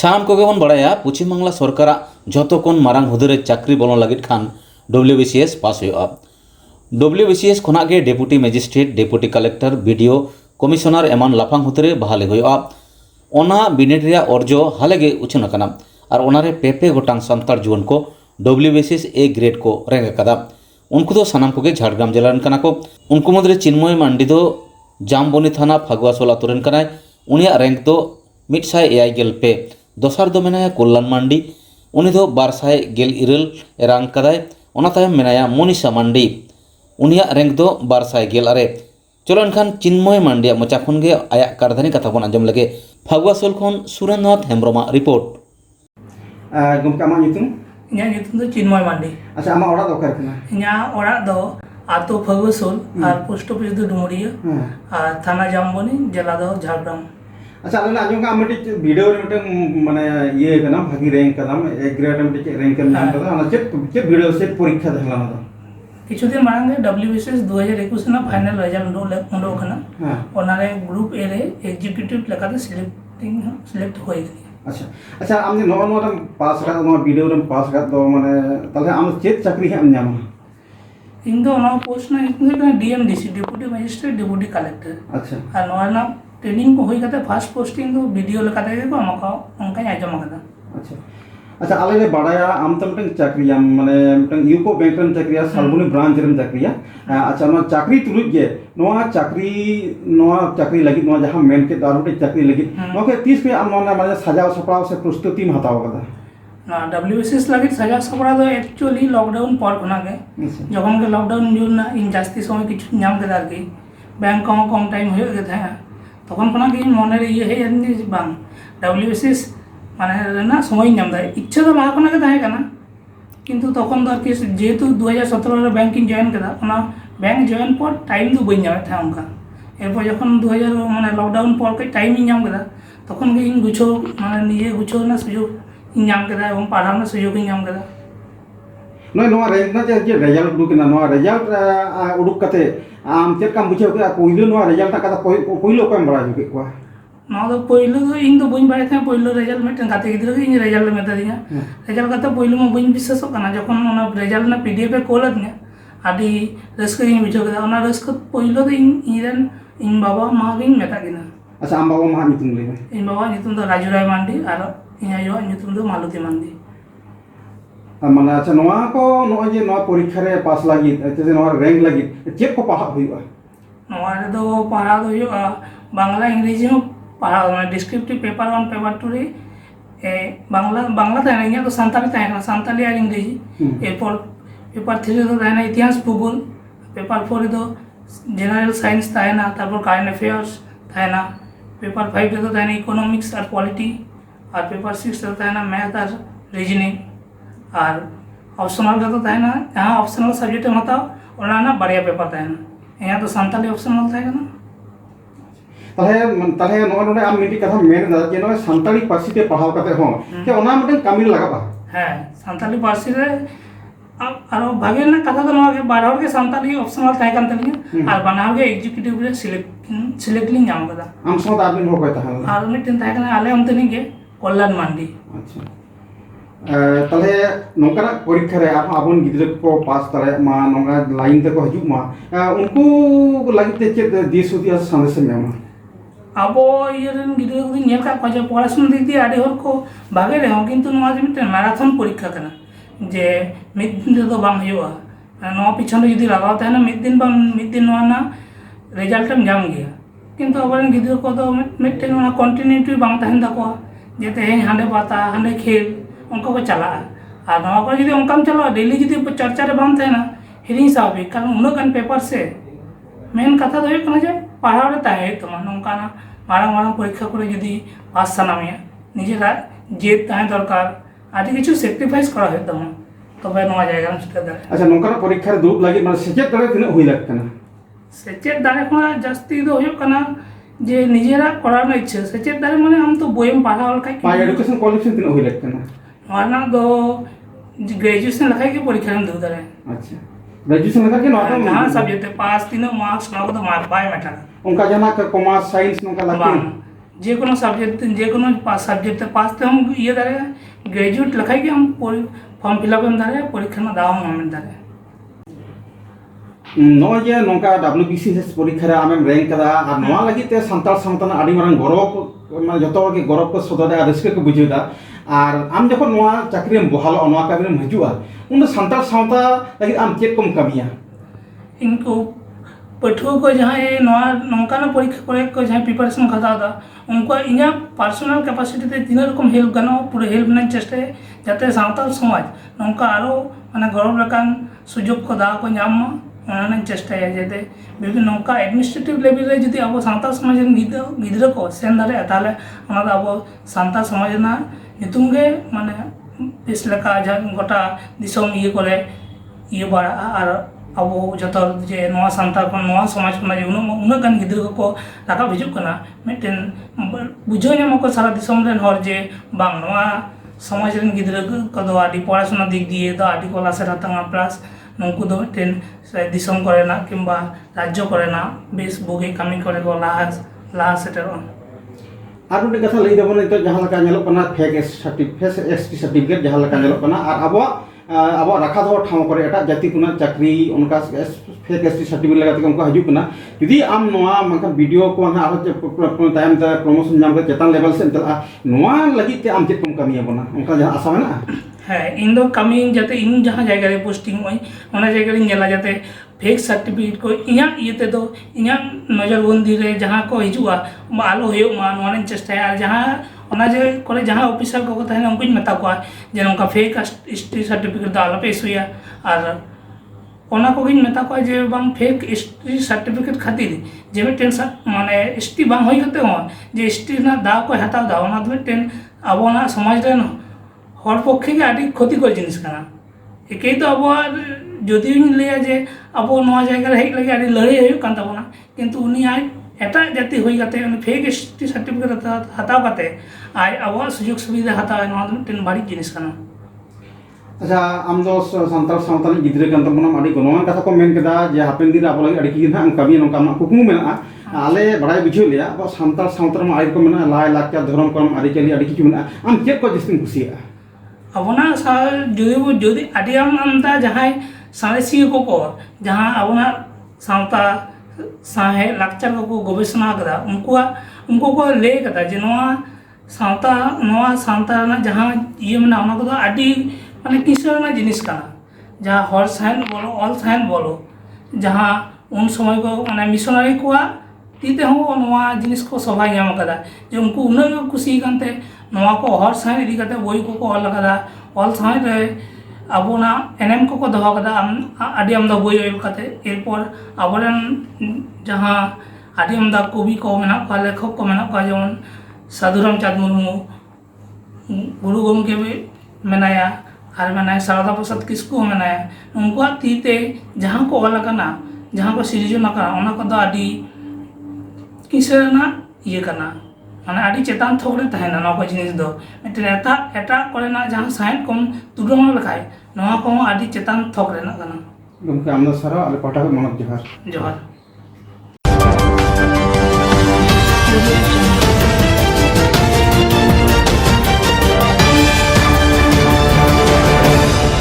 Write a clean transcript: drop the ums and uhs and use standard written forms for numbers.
सानाम कोगे बन बड़ाया पश्चिम बांगला सरकार जतखन मारांग हुदरे चाकरी बोलन लगित खान WBCS पास हुआ। WBCS खना गे deputy magistrate deputy collector BDO commissioner एमान लाफांग हुदरे बहाले हुआ। ओना बिनिड रे अर्जो हालेगे उछन अकाना और ओनारे पेपे गोटांग सान्तार जुवन को WBCS A ग्रेड को रैंक अकादा। उनको तो सानाम कोगे झाड़ग्राम जिला रन कना को। उनको मध्य चिन्मय मांडी दो जामबनी थाना फागुआसोल आतुरेन कनाय। उनिया रैंक दो 100 पे दोसार दो मेनाया कल्याण मांडी उनी दो 200 रैंक कदाय। ओना तायम मेनाया मनीषा मांडी उनिया रैंक दो 200 चलो एनखान चिन्मय मांडिया मोचा खन गे आया कारधानी कथा बन आंजम लगे। फागुआसोल खन सुरेंद्रनाथ हेम्ब्रमा रिपोर्ट। गमके आमा नितुम इन्या नितुम दो चिन्मय मांडी। अच्छा आमा ओड़ा दो ओकर कना इन्या ओड़ा दो आतो फागुआसोल और पोस्ट ऑफिस दो डुमरिया और थाना जामबनी जिला दो झाड़ग्राम। अच्छा आले आजम का मिट वीडियो रे मिट माने ये कना भागी रैंक कदम एक ग्रेड मिट रैंक नाम कदा अना चेक वीडियो से परीक्षा देखला ना किछु दिन मांगे WBCS 2021 ना फाइनल रिजल्ट उंडो कना ओनारे ग्रुप ए रे एग्जीक्यूटिव लेकाते सिलेक्ट होई। अच्छा अच्छा आमने नो पास का नो वीडियो रे पास का तो माने तले आम चेक चाकरी है हम जामा इन दो नो पोस्ट ना इतने DMDC deputy magistrate deputy collector. अच्छा और नो ना ट्रेनिंग को होई कते फर्स्ट पोस्टिंग दो वीडियो लेकाते को हमका उनका आजम कदा। अच्छा अच्छा आले ले बड़ाया आम तमटन चाकरिया माने मटन यूको बैंक रन चाकरिया सालबुनी ब्रांच रन चाकरिया। अच्छा नो चाकरी तुलुज जे नोआ चाकरी लगी नो जहां मेन के दारुटे चाकरी लगी नो के 30 पे आम नो माने सजाव सपड़ाव से प्रस्तुति में हताव कदा ना WBCS लगी सजा सपड़ा दो एक्चुअली लॉकडाउन पर खना के जखन के लॉकडाउन जो ना इन जास्ती समय किछु नाम के दार के बैंक कम टाइम हो गए थे तखन खना के मने रे ये है जनी बांग WBCS माने ना समय नाम दा इच्छा तो लाखना के थाहे कना किंतु तखन दर के जेतु 2017 रे बैंकिंग जॉइन कदा ओना बैंक जॉइन पर टाइम दो बइन जावे था उनका एरपर जखन 2000 माने लॉकडाउन पर के टाइम नाम कदा तखन के इन गुछो माने निजे गुछो ना सुयोग नाम कदा एवं पढ़ाव ना सुयोग नाम कदा नय नो रैंक ना जे रिजल्ट उडुक ना नो रिजल्ट उडुक कते आम चेक काम बुझे के पहिलो नो रिजल्ट का पहिलो को बड़ा जुके को ना दो पहिलो दो इन दो बइन बाय था पहिलो रिजल्ट में गाते गिद्र के इन रिजल्ट में दिया रिजल्ट का तो पहिलो में बइन विश्वास कना जखन ओना रिजल्ट ना PDF पे कोल दिया आदि रस्क इन बुझो के ओना रस्क पहिलो दो इन इन बाबा मा गिन मेता गिना। अच्छा आम बाबा मा नितुम ले इन बाबा नितुम दो राजू राय मांडी और इन आयो नितुम दो मालती मांडी। माने अच्छा नोआ को नो जे नो परीक्षा रे पास लागी जे नो रैंक लागी चेक को पढ़ा हुईबा नोआ रे दो पढ़ा दो यो बांग्ला इंग्लिश में पढ़ा माने डिस्क्रिप्टिव पेपर 1 पेपर 2 रे बांग्ला ताहे इया तो संताली ताहे संताली और इंग्लिश एरपर पेपर 3 तो ताहे इतिहास भूगोल पेपर 4 तो जनरल साइंस ताहे ना तारपर करंट अफेयर्स ताहे ना पेपर 5 तो ताहे इकोनॉमिक्स और पॉलिटी और पेपर 6 तो ताहे ना मैथ और रीजनिंग और ऑप्शनल तो ताहे ना जहां ऑप्शनल सब्जेक्ट में हताओ ओना ना बढ़िया पेपर ताहे ना यहां तो संताली ऑप्शनल ताहे ना तले नो आम मिटी कथा मेन दा जे नो संताली पार्सी ते पढ़ाव कते हो के ओना मटे कामी लगाबा है संताली पार्सी रे अब आरो भागे ना कथा तो नो के बारहर के संताली ऑप्शनल ताहे कान तलिया और बनाव के एग्जीक्यूटिव रे सिलेक्ट लिंग जाम कदा आम सो आदमी हो गए तहा और मिटन ताहे कना आले हम तनी के कल्याण मांडी। अच्छा तले नोकरा परीक्षा रे आपन गिद्र को पास तरे मा नोंगा लाइन ते को हजु मा उनको लागिते चेत दिस हुदिया संदेश में अब ये गिद्र को नेल का पजा पढ़ाशुना दिक दिए आडे हर को भागे रे हो किंतु नोआ जे मिटन मैराथन परीक्षा कना जे मिद दिन तो बांग हुआ नोआ पिछन जदी लगाव ताहे ना मिद दिन नोआ ना रिजल्ट हम जाम गया किंतु अब गिद्र को तो मिटन ना कंटिन्यूटी बांग ताहेन ताको जे तेहें हांडे पाता हांडे खेल उनको को चला और नवा को जदी उनकाम चला डेली जदी चर्चा रे बांग ताहे ना हिरी स्वाभाविक कारण उन कन पेपर से मेन कथा तो कना जे पढ़ाव रे ताहे तो उनका ना मारांग परीक्षा करे जदी पास सनामिया निजेरा जेत ताहे दरकार आदि किछु सैक्रिफाइस करा है तम तबे नवा जायगा में सेटे दारे। अच्छा नोंका परीक्षा रे दुब लागी माने सेचेत दारे तिना होई लाग कना सेचेत दारे को जास्ती दो होय कना जे निजेरा करा ना इच्छा सेचेत दारे माने हम तो बोयम पढ़ावल काई पाई एजुकेशन क्वालिफिकेशन तिना होई लाग कना माना दो ग्रेजुएशन लखाई के परीक्षा में दो दारे। अच्छा ग्रेजुएशन लगा के नो तो हां सब्जेक्ट पास तीन मार्क्स ना तो मार पाए मेटा उनका जना का कॉमर्स साइंस नोका लगे जेकोनो सब्जेक्ट सब्जेक्ट पास ते हम ये दारे ग्रेजुएट लखाई के हम फॉर्म फिलअप हम दारे परीक्षा ना दाव हम दारे नॉ जे नोका WBCS परीक्षा रे आमेम रैंक कदा और नोआ लगी ते संताल सावताना आडी मारन गौरव माने जतो के गौरव को सददा रस्के को बुझुदा और आम जखन नोआ चाकरी में बहाल नोआ काबिन में हजुआ उन संताल सावता लगी आम चेक कम कमिया इनको पठुआ को जहाँ नौका परीक्षा को जहाँ प्रिपारेशन खाता उनको इन पर्सनल कैपासिटी ते तीन रकम हेल्प गाना पूरे हेल्प ना चेष्टा जाते सावताल समाज नौका आरो माने गौरव लकान सुजोग को दा को नाम चेष्टा जाते विभिन्न नौका एडमिनिस्ट्रेटिव लेवल रे जुदी अब सावताल समाज गिद्रा को सेन दारे ताले अब सावताल समाज ना नितुम गे माने बेस लका गोटा दिसोम ये करे ये बार और अब जो जे नवा सानताल को नवा समाज को जे उन्ना गान गिद्रा को राका हिजुग कना मिटेन बुझो नाम को सारा दिसोम रेन हर जे बांग नवा समाज रेन गिद्रा को दो आदि पढ़ाशोना दिक दिए दो आदि को लासे रातंगा प्लस नुकु दो मिटेन दिसोम करेना किंबा राज्य करेना बेस बोगे कमी करे को लाहा सेटेरन और गोटे कथा लई देबो नितो जहां लका नेलो कना फेक एसटी सर्टिफिकेट जहां लका नेलो कना और अब राखा दो ठाव करे एटा जाति कुना चाकरी उनका फेक एसटी सर्टिफिकेट लगा उनको हजु कना यदि आम नोआ मनका वीडियो को ना आरो टाइम ता प्रमोशन नाम के चेतन लेवल से चला नोआ लगी ते आम चेक कम कमी बना उनका जहां आशा मेना है इन दो कमी जाते इन जहां जगह रे पोस्टिंग होई ओना जगह रे नेला जाते फेक सर्टिफिकेट को इया इते दो इया नजरबंदी रे जहां को हिजुआ आलो होयो मा नोने चेष्टा है जहां ओना जे करे जहां ऑफिसर को तहने उनको मेता को जे नोका फेक एसटी सर्टिफिकेट आलो पे सुया और ओना को गिन मेता को जे बांग फेक एसटी सर्टिफिकेट खातिर जे में टेंशन माने एसटी बांग होई गते हो जे एसटी ना दा को हटाव दा ओना दो टेन अबोना समाज रे हर पक्षे के आदि क्षतिकर जिनिस कना एके तो अब जदि लिया जे अब नवा जगह हेज लगे आदि लड़ाई होय कान तबना किंतु उनी आज एटा जाति होई गते उनी फेक एसटी सर्टिफिकेट हटाव कते आज अब सुजोग सुविधा हटाव नवा टेन बाड़ी जिनिस कना अच्छा आम दो संताल सावताल गिद्रे कान तबना आडी गनोवान कथा को मेन केदा जे हापेन दिन अब लगे आडी कि ना कमी नोका मा कुकुमु मेना आले बड़ाई बुझो लिया अब संताल सावताल मा आडी को मेना लाय लाक्या धर्म करम आडी चली आडी कि मेना आम चेक को जिस्तिन खुशिया अबना जुदी आदि आमदा जहाँ साणसिया को जहाँ अबना सावता साहे लाक्चर को गवेषणा कदा उनको को ले कदा जे नोआ सावता ना जहाँ ये मना ओना को आदि माने किसना जिनिस कना जहाँ हर साइन बोलो ऑल साइन बोलो जहाँ उन समय को माने मिशनरी को तीते हो नोआ जिनिस को सभा नाम कदा जे उनको उन्ना खुशी कानते नोआ को हर साइन इदी कते बोई को ऑल कदा ऑल साइन रे अबोना एनएम को दो कदा आदि आमदा बोई ओल कते एरपर अबरन जहाँ आदि आमदा कवि को मेना का लेखक को मेना का जेमन साधुराम चाँद मुर्मू गुरु गमके मेनाया और मेनाया शारदा प्रसाद किस्कू मेनाया उनको तीते जहाँ को ऑल कना जहाँ को सिरजन कना ओना को आदि किसना ये करना माने आदि चेतान थोड़े तहना ना को जिनिस दो मिटन एटा कोरेना जहां साइन कम तुरंग लखाय नवा को आदि चेतान थोक रेना कना गमके आमदा सारा अले पाठा को मनक जोहार जोहार